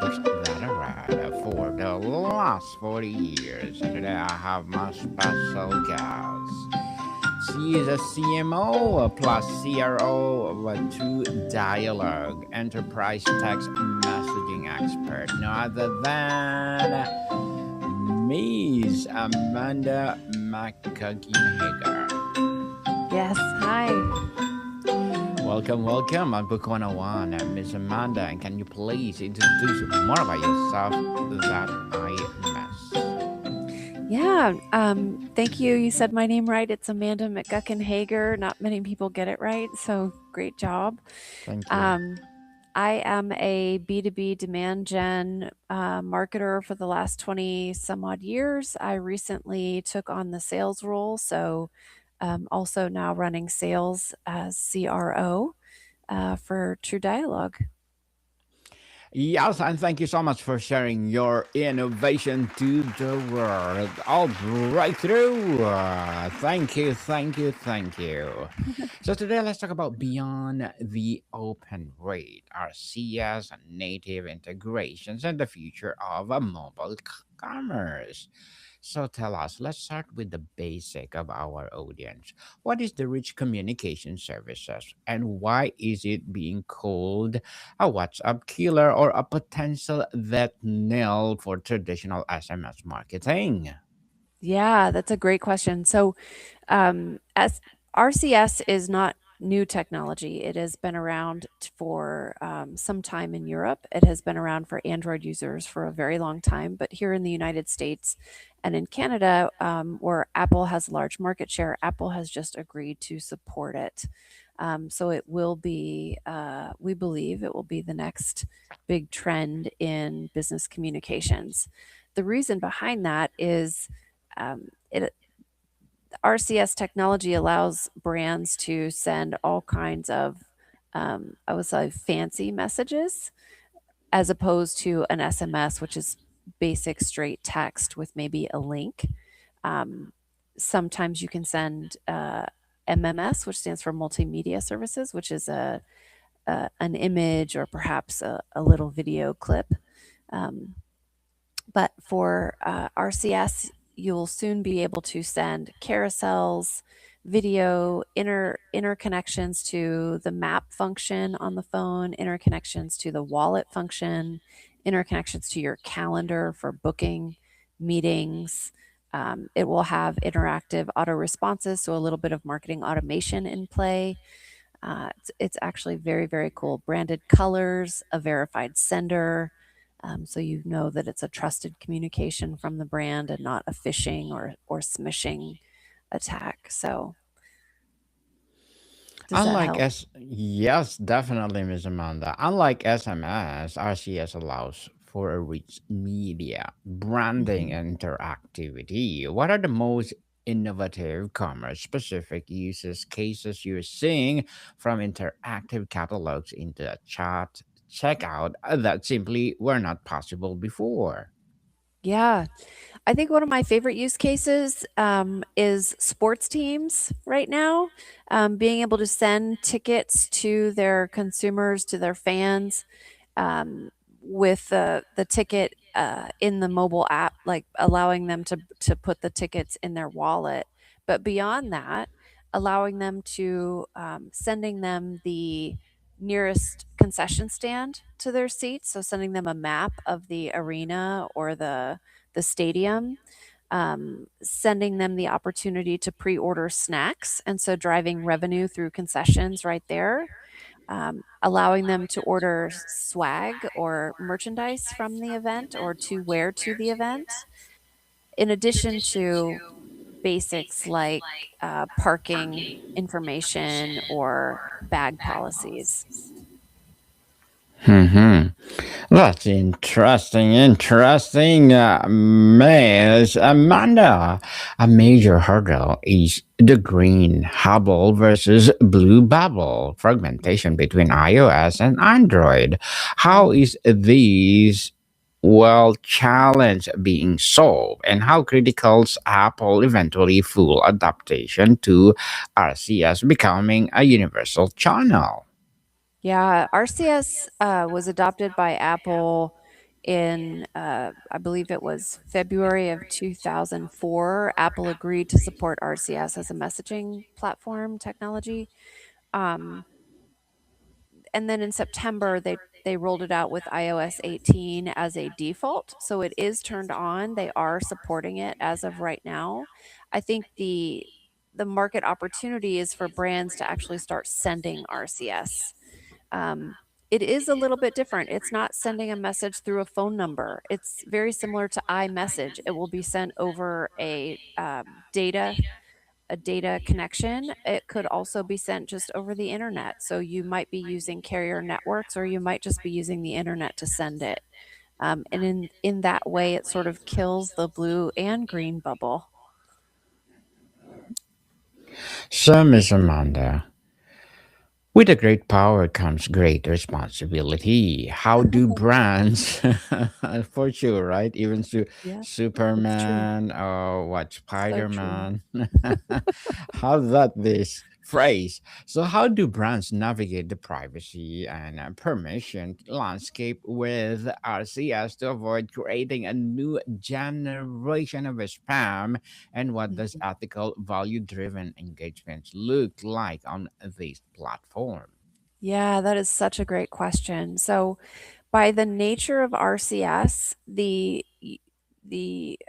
topics that are read for the last 40 years. And today I have my special guest. She is a CMO plus CRO to Dialogue Enterprise Text Messaging Expert. No other than Miss Amanda McGuckin Hager. Yes, hi. Welcome on Book 101, Miss Amanda. And can you please introduce more about yourself that I miss? Yeah, thank you. You said my name right. It's Amanda McGuckin Hager. Not many people get it right, so great job. Thank you. Um, I am a B2B demand gen marketer for the last 20 some odd years. I recently took on the sales role, so also now running sales as CRO for True Dialogue. Yes, and thank you so much for sharing your innovation to the world. All breakthrough. Thank you. So today let's talk about beyond the open rate, RCS, native integrations, and the future of mobile commerce. So tell us, let's start with the basic of our audience. What is the rich communication services and why is it being called a WhatsApp killer or a potential death knell for traditional SMS marketing? Yeah, that's a great question. So, as RCS is not new technology. It has been around for some time in Europe. It has been around for Android users for a very long time. But here in the United States and in Canada, where Apple has a large market share, Apple has just agreed to support it. So it will be, we believe, it will be the next big trend in business communications. The reason behind that is it RCS technology allows brands to send all kinds of, I would say, fancy messages as opposed to an SMS, which is basic straight text with maybe a link. Um, Sometimes you can send MMS, which stands for multimedia services, which is an image or perhaps a little video clip. Um, but for RCS, you'll soon be able to send carousels, video, interconnections to the map function on the phone, interconnections to the wallet function, interconnections to your calendar for booking meetings. It will have interactive auto responses, so a little bit of marketing automation in play. It's actually very, very cool. Branded colors, a verified sender, so you know that it's a trusted communication from the brand and not a phishing or smishing attack. So does that Unlike help? yes, definitely, Ms. Amanda. Unlike SMS, RCS allows for a rich media, branding, Mhm. and interactivity. What are the most innovative commerce specific uses cases you're seeing from interactive catalogs into a chat checkout that simply were not possible before? Yeah, I think one of my favorite use cases is sports teams right now, being able to send tickets to their consumers, to their fans, um, with the ticket in the mobile app, like allowing them to put the tickets in their wallet. But beyond that, allowing them to sending them the nearest concession stand to their seats. So sending them a map of the arena or the stadium, sending them the opportunity to pre-order snacks, and so driving revenue through concessions right there, allowing them to order swag or merchandise from the event or to wear to the event, in addition to basics like parking information or bag policies. Hmm. That's interesting, Miss Amanda. A major hurdle is the green bubble versus blue bubble fragmentation between iOS and Android. How Mhm. is these challenge being solved, and how critical is Apple eventually full adaptation to RCS becoming a universal channel? Yeah, RCS was adopted by Apple in, I believe it was February of 2004, Apple agreed to support RCS as a messaging platform technology. Um, and then in September, they rolled it out with iOS 18 as a default. So it is turned on. They are supporting it as of right now. I think the market opportunity is for brands to actually start sending RCS. Um, it is a little bit different. It's not sending a message through a phone number. It's very similar to iMessage. It will be sent over a data connection. It could also be sent just over the internet. So you might be using carrier networks, or you might just be using the internet to send it. And in that way, it sort of kills the blue and green bubble. So, Miss Amanda, with a great power comes great responsibility. How do brands, for sure, right? Even Yeah, it's true. Superman or what, So Spider true. Man, have that this phrase. So, how do brands navigate the privacy and permission landscape with RCS to avoid creating a new generation of spam? And what does Mhm. ethical, value driven engagement look like on this platform? Yeah, that is such a great question. So, by the nature of RCS, the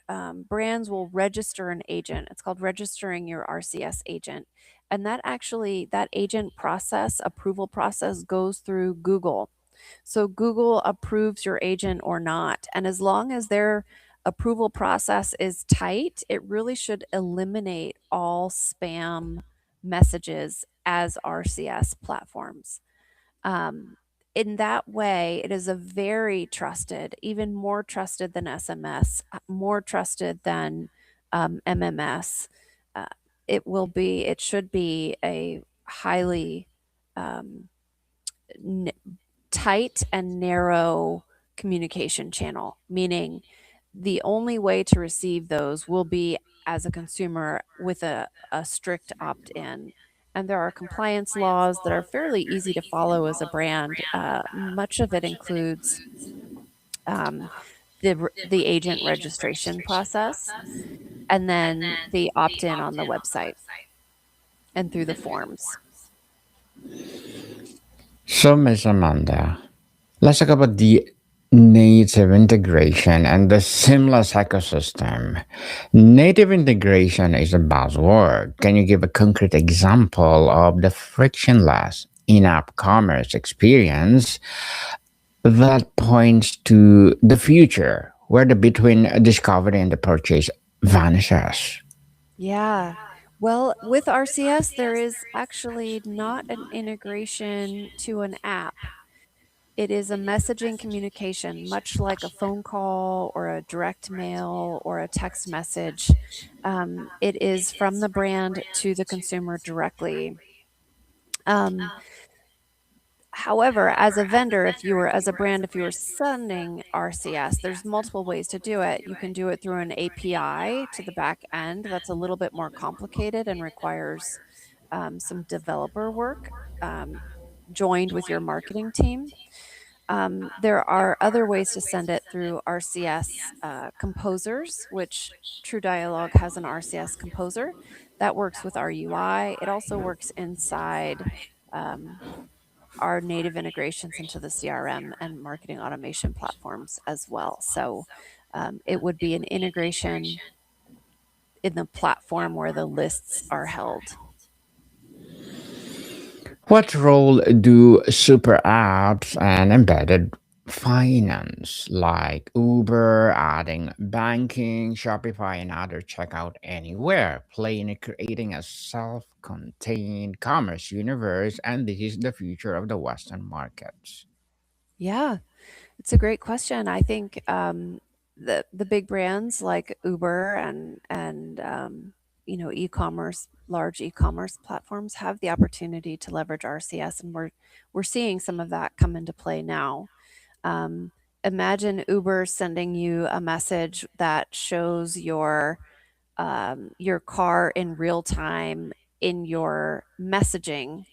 brands will register an agent. It's called registering your RCS agent, and that agent process, approval process, goes through Google. So Google approves your agent or not, and as long as their approval process is tight, it really should eliminate all spam messages as RCS platforms. Um, in that way, it is a very trusted, even more trusted than SMS, more trusted than MMS. Uh, it should be a highly um, n- tight and narrow communication channel, meaning the only way to receive those will be as a consumer with a strict opt in. And there are compliance laws that are fairly easy to follow as a brand. Much of it includes um, the agent registration process and then the opt in on the website and through the forms. So, Miss Amanda, let's talk about the native integration and the seamless ecosystem. Native integration is a buzzword. Can you give a concrete example of the frictionless in app commerce experience that points to the future where the between discovery and the purchase vanishes? Yeah. Well, with RCS, there is actually not an integration to an app. It is a messaging communication, much like a phone call or a direct mail or a text message. It is from the brand to the consumer directly. Um, However, as a vendor, if you were as a brand, if you were sending RCS, there's multiple ways to do it. You can do it through an API to the back end. That's a little bit more complicated and requires some developer work um, joined with your marketing team. There are other ways to send it through RCS composers, which True Dialogue has an RCS composer that works with our UI. It also works inside um, our native integrations into the CRM and marketing automation platforms as well. So it would be an integration in the platform where the lists are held. What role do super apps and embedded finance like Uber, adding banking, Shopify, and other checkout anywhere play in creating a self contained commerce universe? And this is the future of the Western markets. Yeah, it's a great question. I think the big brands like Uber and e-commerce, large e-commerce platforms have the opportunity to leverage RCS, and we're seeing some of that come into play now. Um, Imagine Uber sending you a message that shows your car in real time in your messaging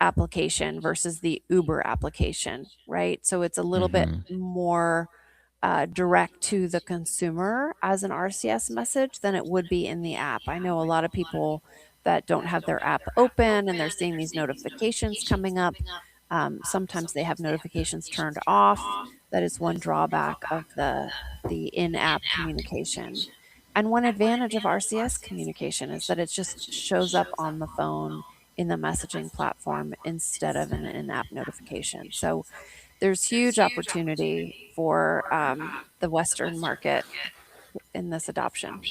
application versus the Uber application, right? So it's a little bit Mm-hmm. more direct to the consumer as an RCS message than it would be in the app. I know a lot of people that don't have their app open and they're seeing these notifications coming up. Sometimes they have notifications turned off. That is one drawback of the in-app communication. And one advantage of RCS communication is that it just shows up on the phone in the messaging platform instead of an in-app notification. So there's huge opportunity for the Western market in this adoption.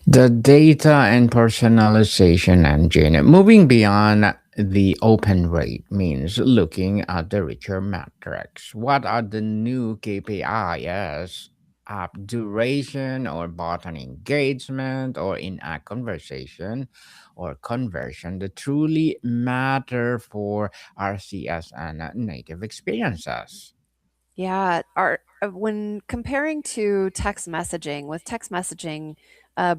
The data and personalization engine. Moving beyond the open rate means looking at the richer metrics. What are the new KPIs? App duration or button engagement or in-app conversation or conversion that truly matter for RCS and native experiences. Yeah, when comparing to text messaging, with text messaging,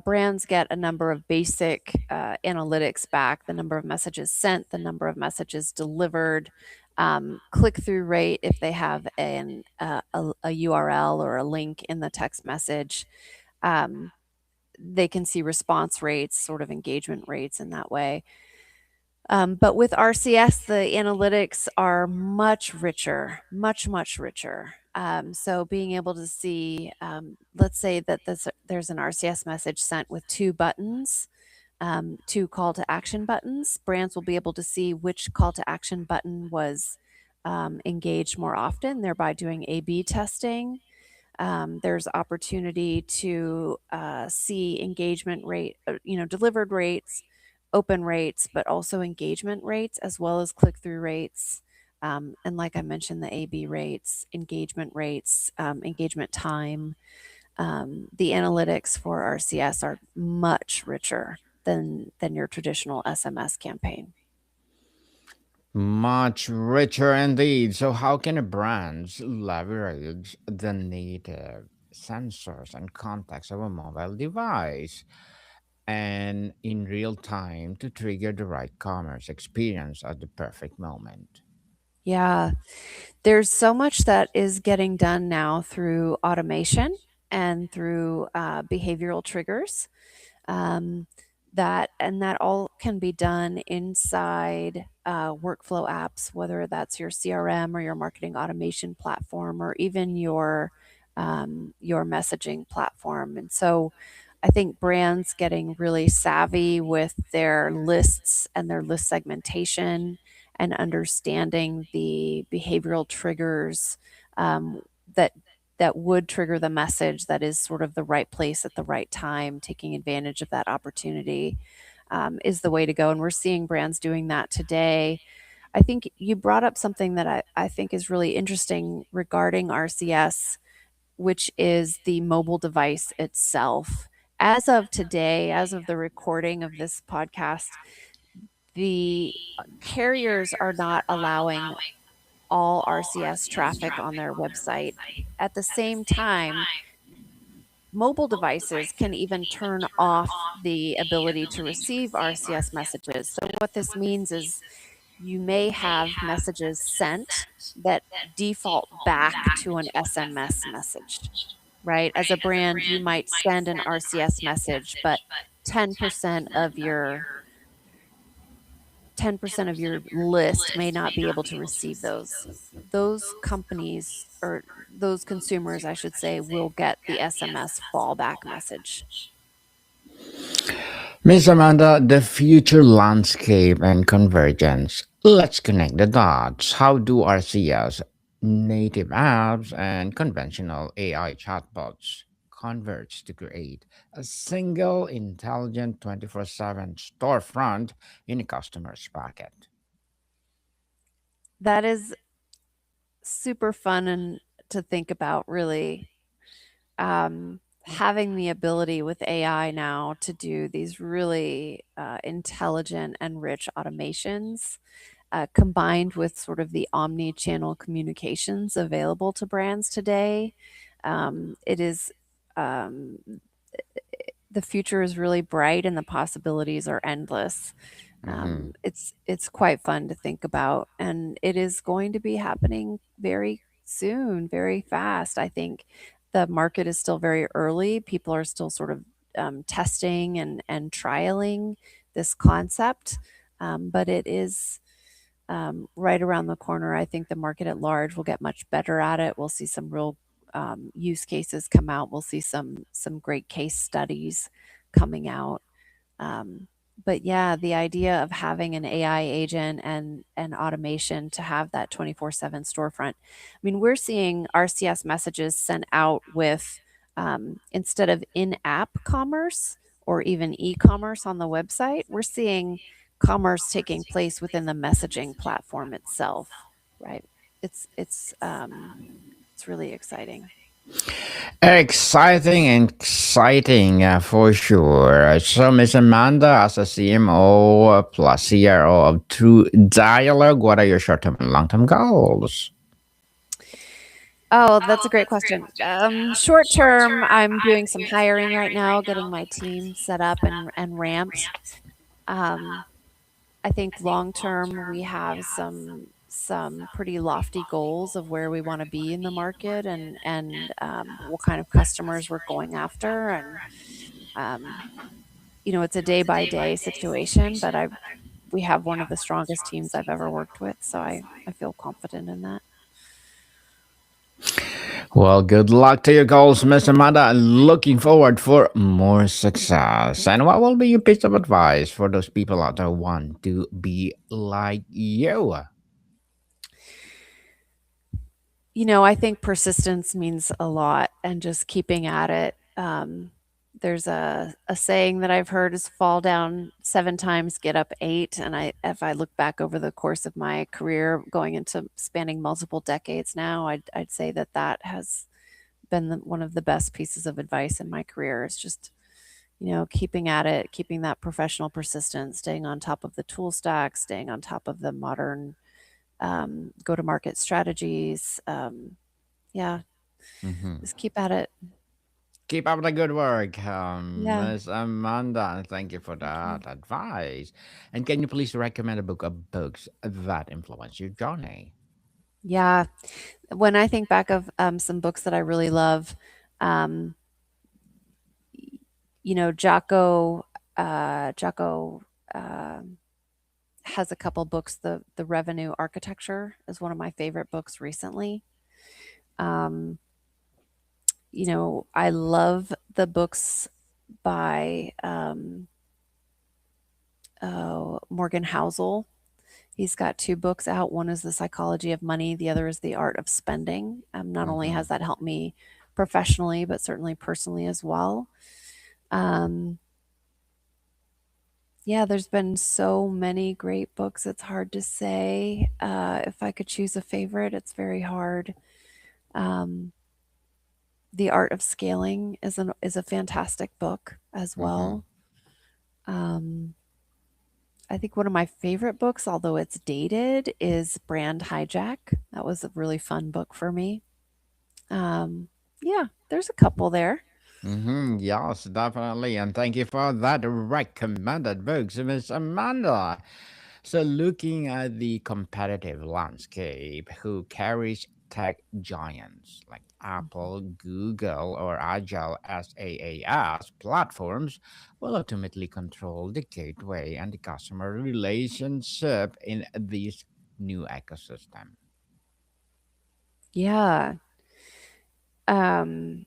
brands get a number of basic analytics back: the number of messages sent, the number of messages delivered, click through rate if they have a URL or a link in the text message. Um, they can see response rates, sort of engagement rates in that way. But with RCS, the analytics are much richer, much richer. So being able to see, let's say that there's an RCS message sent with two buttons, two call to action buttons. Brands will be able to see which call to action button was engaged more often, thereby doing A/B testing. There's opportunity to see engagement rate, delivered rates, open rates, but also engagement rates as well as click through rates. And like I mentioned, the A/B rates, engagement rates, engagement time. The analytics for RCS are much richer than your traditional SMS campaign. Much richer indeed. So, how can a brand leverage the native sensors and context of a mobile device and in real time to trigger the right commerce experience at the perfect moment? Yeah, there's so much that is getting done now through automation and through behavioral triggers. um, that all can be done inside workflow apps, whether that's your CRM or your marketing automation platform, or even your messaging platform. And so, I think brands getting really savvy with their lists and their list segmentation and understanding the behavioral triggers um, that that would trigger the message that is sort of the right place at the right time, taking advantage of that opportunity is the way to go. And we're seeing brands doing that today. I think you brought up something that I think is really interesting regarding RCS, which is the mobile device itself. As of today, as of the recording of this podcast, the carriers are not allowing all RCS traffic on their website. At the same time, mobile devices can even turn off the ability to receive RCS messages. So, what this means is you may have messages sent that default back to an SMS message, right? As a brand, you might send an RCS message, but 10% of your 10% of your list may not be able to receive those. Those companies, or those consumers, I should say, will get the SMS fallback message. Miss Amanda, the future landscape and convergence. Let's connect the dots. How do RCS, native apps, and conventional AI chatbots converge to create a single intelligent 24/7 storefront in a customer's pocket? That is super fun and to think about, really. Having the ability with AI now to do these really intelligent and rich automations, combined with sort of the omni-channel communications available to brands today, it is um, the future is really bright and the possibilities are endless. Mm-hmm. It's quite fun to think about, and it is going to be happening very soon, very fast. I think the market is still very early. People are still sort of testing and trialing this concept, but it is right around the corner. I think the market at large will get much better at it. We'll see some real use cases come out. We'll see some great case studies coming out. Um, but yeah, the idea of having an AI agent and automation to have that 24/7 storefront. I mean, we're seeing RCS messages sent out with instead of in-app commerce or even e-commerce on the website, we're seeing commerce taking place within the messaging platform itself, right? It's really exciting. Exciting, exciting for sure. So, Miss Amanda, as a CMO plus CRO of True Dialogue, what are your short term and long term goals? Oh, that's a great question. Short term, I'm doing some hiring right now, getting my team set up and ramped. Um, I think long term, we have some pretty lofty goals of where we want to be in the market and what kind of customers we're going after. And um, it's a day by day situation, but I we have one of the strongest teams I've ever worked with, so I feel confident in that. Well, good luck to your goals, Miss Amanda. Looking forward for more success. And what will be your piece of advice for those people out there who want to be like you? I think persistence means a lot and just keeping at it. There's a saying that I've heard is fall down 7 times, get up eight. And if I look back over the course of my career, going into spanning multiple decades now, I'd say that has been one of the best pieces of advice in my career is just, keeping at it, keeping that professional persistence, staying on top of the tool stack, staying on top of the modern go to market strategies. Yeah, Mhm. just keep at it. Keep up the good work, Yeah. Miss Amanda. Thank you for Thank you. that advice. And can you please recommend a book of books that influenced your journey? Yeah. When I think back of some books that I really love, um, Jocko um has a couple books. The Revenue Architecture is one of my favorite books recently. Um, I love the books by Morgan Housel. He's got 2 books out. One is The Psychology of Money, the other is The Art of Spending. Not only has Mm-hmm. that helped me professionally, but certainly personally as well. Um, yeah, there's been so many great books. It's hard to say. If I could choose a favorite, it's very hard. Um, the Art of Scaling is a fantastic book as Mm-hmm. well. Um, I think one of my favorite books, although it's dated, is Brand Hijack. That was a really fun book for me. Um, yeah, there's a couple there. Mm-hmm. Yes, definitely. And thank you for that recommended books, Miss Amanda. So, looking at the competitive landscape, who carries tech giants like Mhm. Apple, Google, or Agile SaaS platforms will ultimately control the gateway and the customer relationship in this new ecosystem? Yeah. Um,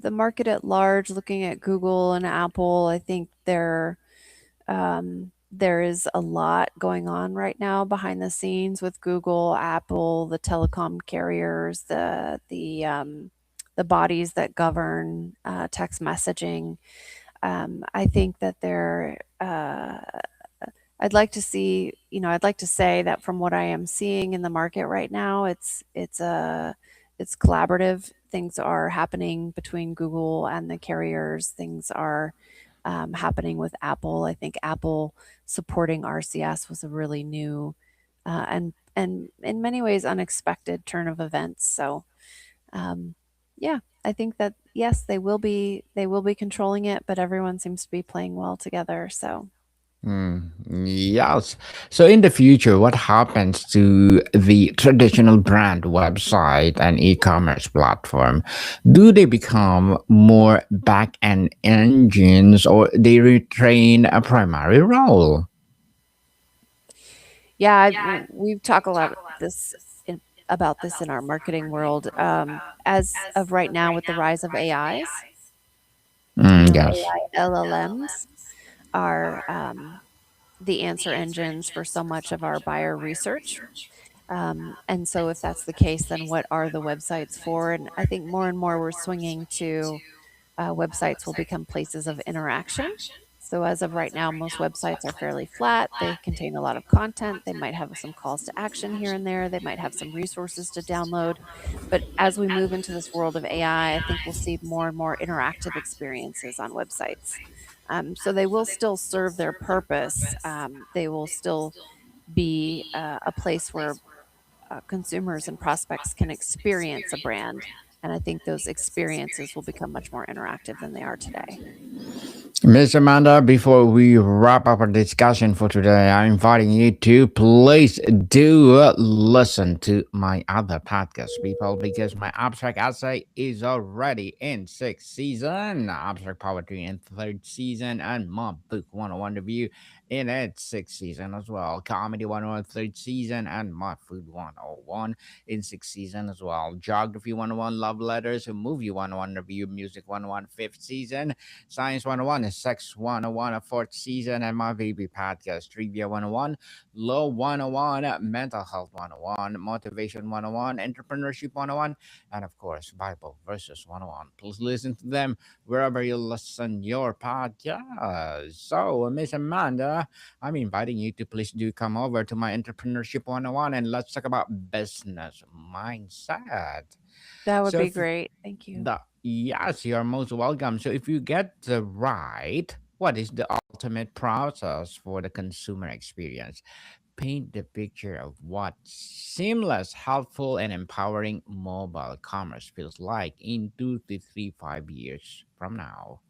the market at large, looking at Google and Apple, I think there is a lot going on right now behind the scenes with Google, Apple, the telecom carriers, the bodies that govern text messaging. I think that I'd like to say that from what I am seeing in the market right now, it's collaborative. Things are happening between Google and the carriers. Things are happening with Apple. I think Apple supporting RCS was a really new and in many ways unexpected turn of events. So um, Yeah, I think that yes, they will be controlling it, but everyone seems to be playing well together. So Yes. So in the future, what happens to the traditional brand website and e-commerce platform? Do they become more back-end engines or they retain a primary role? yeah, we've talked a lot about this in our marketing world. As of right now, with the rise of AIs, Yes. AI LLMs are the answer engines for so much of our buyer research. And so, if that's the case, then what are the websites for? And I think more and more we're swinging to websites will become places of interaction. So, as of right now, most websites are fairly flat. They contain a lot of content. They might have some calls to action here and there. They might have some resources to download. But as we move into this world of AI, I think we'll see more and more interactive experiences on websites. So, they will still serve their purpose. They will still be a place where consumers and prospects can experience a brand. And I think those experiences will become much more interactive than they are today. Miss Amanda, before we wrap up our discussion for today, I'm inviting you to please do listen to my other podcast, people, because my abstract essay is already in sixth season, abstract poetry in third season, and my book 101 review in its sixth season as well. Comedy 101 third season, and my food 101 in sixth season as well. Geography 101 love letters, movie 101 review, music 101 fifth season. Science 101 is Sex 101, a fourth season, and my baby podcast, Trivia 101, Law 101, Mental Health 101, Motivation 101, Entrepreneurship 101, and of course, Bible Verses 101. Please listen to them wherever you listen your podcast. So, Miss Amanda, I'm inviting you to please do come over to my Entrepreneurship 101 and let's talk about business mindset. That would So, be if great. Thank you. yes, you're most welcome. So, if you get the right, what is the ultimate process for the consumer experience? Paint the picture of what seamless, helpful, and empowering mobile commerce feels like in 2 to 3, 5 years from now.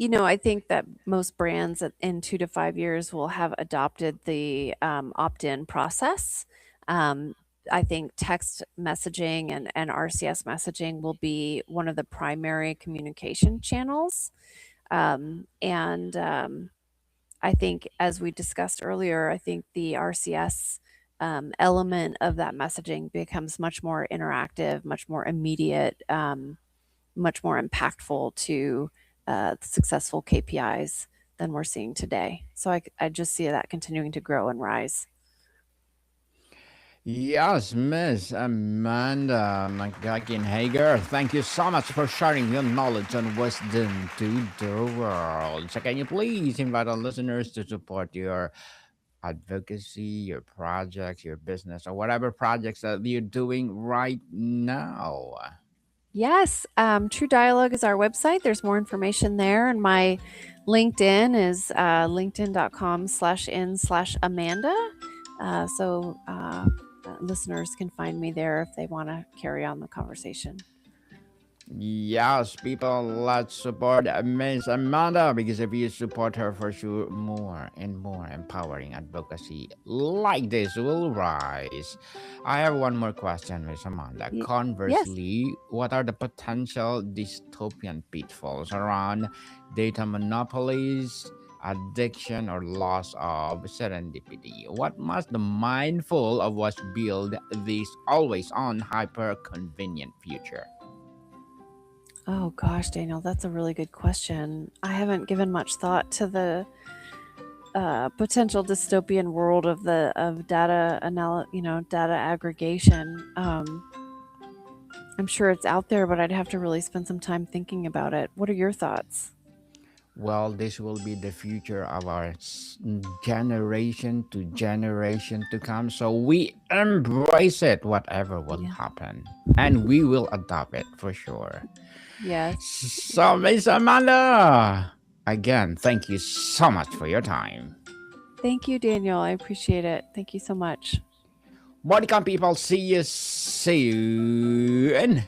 I think that most brands in 2 to 5 years will have adopted the opt in process. Um, I think text messaging and RCS messaging will be one of the primary communication channels. And I think, as we discussed earlier, I think the RCS element of that messaging becomes much more interactive, much more immediate, much more impactful to successful KPIs than we're seeing today. So I just see that continuing to grow and rise. Yes, Miss Amanda McGuckin Hager, thank you so much for sharing your knowledge and wisdom to the world. So, can you please invite our listeners to support your advocacy, your projects, your business, or whatever projects that you're doing right now? Yes, True Dialogue is our website. There's more information there. And my LinkedIn is linkedin.com/in/Amanda. Listeners can find me there if they want to carry on the conversation. Yes, people, let's support Miss Amanda because if you support her, for sure, more and more empowering advocacy like this will rise. I have one more question, Miss Amanda. Y- yes. Conversely, what are the potential dystopian pitfalls around data monopolies, addiction, or loss of serendipity? What must the mindful of us build this always on hyper convenient future? Oh gosh, Daniel, that's a really good question. I haven't given much thought to the potential dystopian world of data aggregation. I'm sure it's out there, but I'd have to really spend some time thinking about it. What are your thoughts? Well, this will be the future of our generation to generation to come. So we embrace it, whatever will Yeah. happen. And we will adopt it for sure. Yes. So, Miss Amanda, again, thank you so much for your time. Thank you, Daniel. I appreciate it. Thank you so much. Welcome, people. See you soon.